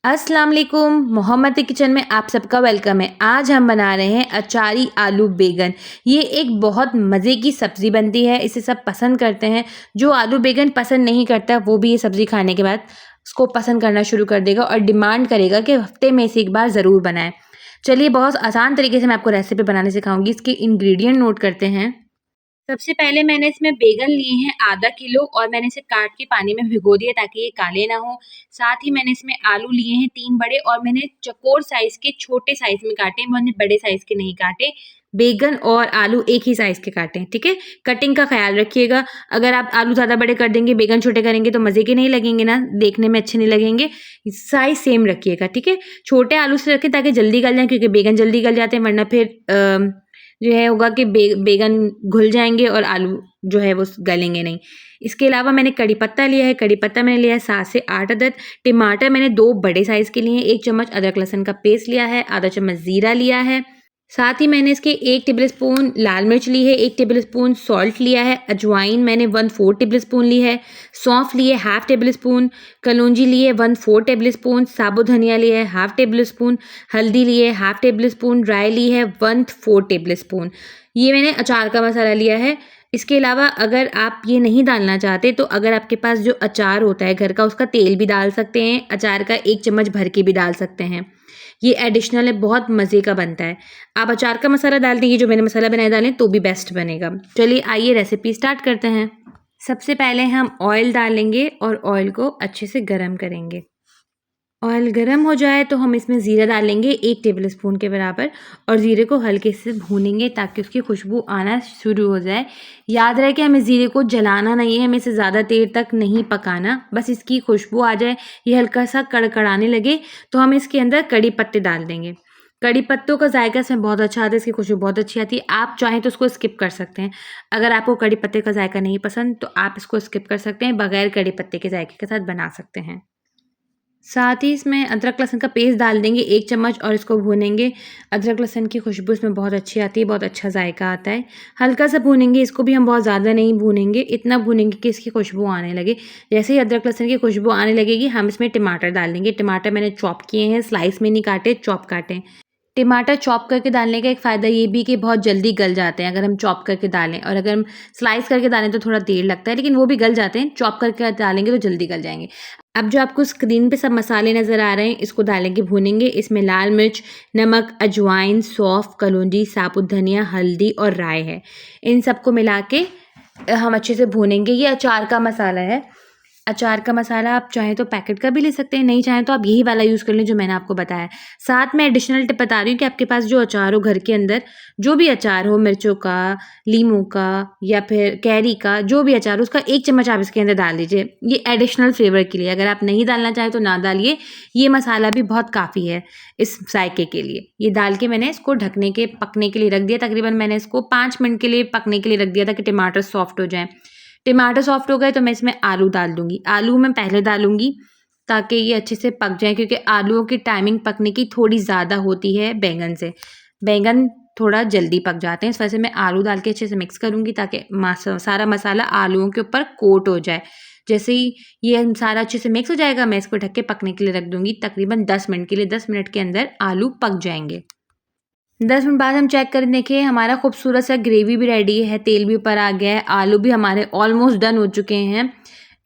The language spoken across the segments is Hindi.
अस्सलाम वालेकुम, मोहम्मद किचन में आप सबका वेलकम है। आज हम बना रहे हैं अचारी आलू बैंगन। ये एक बहुत मज़े की सब्ज़ी बनती है, इसे सब पसंद करते हैं। जो आलू बैंगन पसंद नहीं करता वो भी ये सब्ज़ी खाने के बाद इसको पसंद करना शुरू कर देगा और डिमांड करेगा कि हफ्ते में से एक बार ज़रूर बनाएं। चलिए बहुत आसान तरीके से मैं आपको रेसिपी बनाने सिखाऊंगी। इसके इंग्रेडिएंट नोट करते हैं। सबसे पहले मैंने इसमें बैंगन लिए हैं आधा किलो और मैंने इसे काट के पानी में भिगो दिया ताकि ये काले ना हो। साथ ही मैंने इसमें आलू लिए हैं 3 बड़े और मैंने चौकोर साइज़ के छोटे साइज़ में काटे, मैंने बड़े साइज़ के नहीं काटे। बैंगन और आलू एक ही साइज़ के काटे हैं, ठीक है? कटिंग का ख़्याल रखिएगा। अगर आप आलू ज़्यादा बड़े कर देंगे, बैंगन छोटे करेंगे तो मज़े के नहीं लगेंगे ना, देखने में अच्छे नहीं लगेंगे। साइज़ सेम रखिएगा, ठीक है? छोटे आलू से रखें ताकि जल्दी गल जाएँ, क्योंकि बैंगन जल्दी गल जाते हैं, वरना फिर जो है होगा कि बैंगन घुल जाएँगे और आलू जो है वो गलेंगे नहीं। इसके अलावा मैंने कड़ी पत्ता लिया है, कड़ी पत्ता मैंने लिया है 7 से 8 अदद। टमाटर मैंने 2 बड़े साइज़ के लिए हैं, 1 चम्मच अदरक लहसुन का पेस्ट लिया है, आधा चम्मच ज़ीरा लिया है। साथ ही मैंने इसके 1 टेबलस्पून लाल मिर्च ली है, 1 टेबलस्पून सॉल्ट लिया है, अजवाइन मैंने 1/4 टेबलस्पून ली है, सौंफ लिए हाफ टेबलस्पून, कलौंजी लिए 1/4 टेबलस्पून, साबुत धनिया लिया है हाफ टेबलस्पून, हल्दी लिए हाफ टेबलस्पून, राई ली है 1/4 टेबलस्पून। ये मैंने अचार का मसाला लिया है। इसके अलावा अगर आप ये नहीं डालना चाहते तो अगर आपके पास जो अचार होता है घर का, उसका तेल भी डाल सकते हैं, अचार का 1 चम्मच भर के भी डाल सकते हैं। ये एडिशनल है, बहुत मज़े का बनता है। आप अचार का मसाला डाल दें, ये जो मैंने मसाला बनाया डालें तो भी बेस्ट बनेगा। चलिए आइए रेसिपी स्टार्ट करते हैं। सबसे पहले हम ऑयल डालेंगे और ऑयल को अच्छे से गरम करेंगे। ऑयल गरम हो जाए तो हम इसमें ज़ीरा डालेंगे 1 टेबलस्पून के बराबर और ज़ीरे को हल्के से भूनेंगे ताकि उसकी खुशबू आना शुरू हो जाए। याद रहे कि हमें ज़ीरे को जलाना नहीं है, हमें इसे ज़्यादा देर तक नहीं पकाना, बस इसकी खुशबू आ जाए, ये हल्का सा कड़कड़ाने लगे तो हम इसके अंदर कड़ी पत्ते डाल देंगे। कड़ी पत्तों का जायका इसमें बहुत अच्छा आता है, इसकी खुशबू बहुत अच्छी आती है। आप चाहें तो उसको स्किप कर सकते हैं। अगर आपको कड़ी पत्ते का जायका नहीं पसंद तो आप इसको स्किप कर सकते हैं, बगैर कड़ी पत्ते के जायके के साथ बना सकते हैं। साथ ही इसमें अदरक लहसुन का पेस्ट डाल देंगे 1 चम्मच और इसको भूनेंगे। अदरक लहसुन की खुशबू इसमें बहुत अच्छी आती है, बहुत अच्छा जायका आता है। हल्का सा भूनेंगे इसको भी, हम बहुत ज़्यादा नहीं भूनेंगे, इतना भूनेंगे कि इसकी खुशबू आने लगे। जैसे ही अदरक लहसुन की खुशबू आने लगेगी हम इसमें टमाटर डाल देंगे। टमाटर मैंने चॉप किए हैं, स्लाइस में नहीं काटे, चॉप काटे हैं। टमाटर चॉप करके डालने का एक फ़ायदा ये भी कि बहुत जल्दी गल जाते हैं अगर हम चॉप करके डालें, और अगर हम स्लाइस करके डालें तो थोड़ा देर लगता है, लेकिन वो भी गल जाते हैं। चॉप करके डालेंगे तो जल्दी गल जाएँगे। अब जो आपको स्क्रीन पे सब मसाले नज़र आ रहे हैं, इसको डालेंगे, भूनेंगे। इसमें लाल मिर्च, नमक, अजवाइन, सौंफ, कलौंजी, साबुत धनिया, हल्दी और राई है। इन सबको मिला के हम अच्छे से भूनेंगे। ये अचार का मसाला है। अचार का मसाला आप चाहें तो पैकेट का भी ले सकते हैं, नहीं चाहें तो आप यही वाला यूज़ कर लें जो मैंने आपको बताया। साथ में एडिशनल टिप बता रही हूँ कि आपके पास जो अचार हो घर के अंदर, जो भी अचार हो, मिर्चों का, लीमू का या फिर कैरी का, जो भी अचार हो उसका 1 चम्मच आप इसके अंदर डाल दीजिए। ये एडिशनल फ्लेवर के लिए, अगर आप नहीं डालना चाहें तो ना डालिए। ये मसाला भी बहुत काफ़ी है इस जायके के लिए। ये डाल के मैंने इसको ढकने के पकने के लिए रख दिया। तकरीबन मैंने इसको 5 मिनट के लिए पकने के लिए रख दिया ताकि टमाटर सॉफ्ट हो जाएँ। टमाटर सॉफ्ट हो गए तो मैं इसमें आलू डाल दूँगी। आलू मैं पहले डालूँगी ताकि ये अच्छे से पक जाएँ, क्योंकि आलूओं की टाइमिंग पकने की थोड़ी ज़्यादा होती है बैंगन से। बैंगन थोड़ा जल्दी पक जाते हैं, इस वजह से मैं आलू डाल के अच्छे से मिक्स करूँगी ताकि सारा मसाला आलूओं के ऊपर कोट हो जाए। जैसे ही ये सारा अच्छे से मिक्स हो जाएगा मैं इसको ढक के पकने के लिए रख दूँगी तकरीबन 10 मिनट के लिए। 10 मिनट के अंदर आलू पक जाएँगे। 10 मिनट बाद हम चेक कर देखिए हमारा खूबसूरत सा ग्रेवी भी रेडी है, तेल भी ऊपर आ गया है, आलू भी हमारे ऑलमोस्ट डन हो चुके हैं।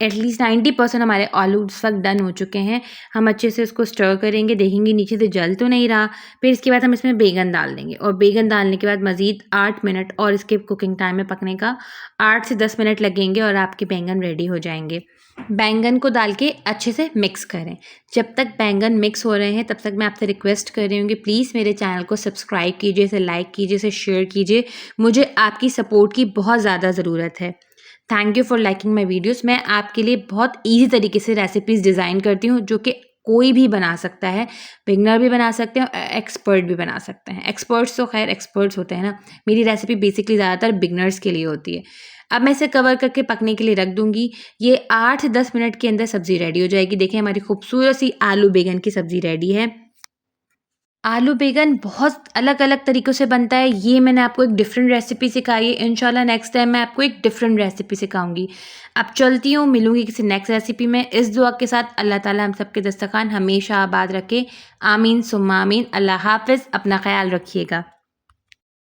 एटलीस्ट 90% हमारे आलू इस वक्त डन हो चुके हैं। हम अच्छे से इसको स्टर करेंगे, देखेंगे नीचे से जल तो नहीं रहा। फिर इसके बाद हम इसमें बैंगन डाल देंगे और बैंगन डालने के बाद मज़ीद 8 मिनट और इसके कुकिंग टाइम में पकने का 8 से 10 मिनट लगेंगे और आपके बैंगन रेडी हो जाएंगे। बैंगन को डाल के अच्छे से मिक्स करें। जब तक बैंगन मिक्स हो रहे हैं तब तक मैं आपसे रिक्वेस्ट कर रही हूँ कि प्लीज़ मेरे चैनल को सब्सक्राइब कीजिए, इसे लाइक कीजिए, इसे शेयर कीजिए। मुझे आपकी सपोर्ट की बहुत ज़्यादा ज़रूरत है। Thank you for liking my videos. मैं आपके लिए बहुत ईजी तरीके से रेसिपीज़ डिज़ाइन करती हूँ जो कि कोई भी बना सकता है, बिगनर भी बना सकते हैं और एक्सपर्ट भी बना सकते हैं। एक्सपर्ट्स तो खैर एक्सपर्ट्स होते हैं ना, मेरी रेसिपी बेसिकली ज़्यादातर बिगनर्स के लिए होती है। अब मैं इसे कवर करके पकने के लिए रख दूँगी। ये 8 से 10 मिनट के अंदर सब्ज़ी रेडी हो जाएगी। देखिए हमारी खूबसूरत सी आलू बैंगन की सब्ज़ी रेडी है। आलू बैंगन बहुत अलग-अलग तरीक़ों से बनता है, ये मैंने आपको एक डिफरेंट रेसिपी सिखाई है, इंशाल्लाह नेक्स्ट टाइम मैं आपको एक डिफरेंट रेसिपी सिखाऊँगी। अब चलती हूँ, मिलूँगी किसी नेक्स्ट रेसिपी में। इस दुआ के साथ अल्लाह ताला हम सबके दस्तरख़्वान हमेशा आबाद रखे। आमीन सुम्मा आमीन। अल्लाह हाफ़िज़, अपना ख़याल रखिएगा।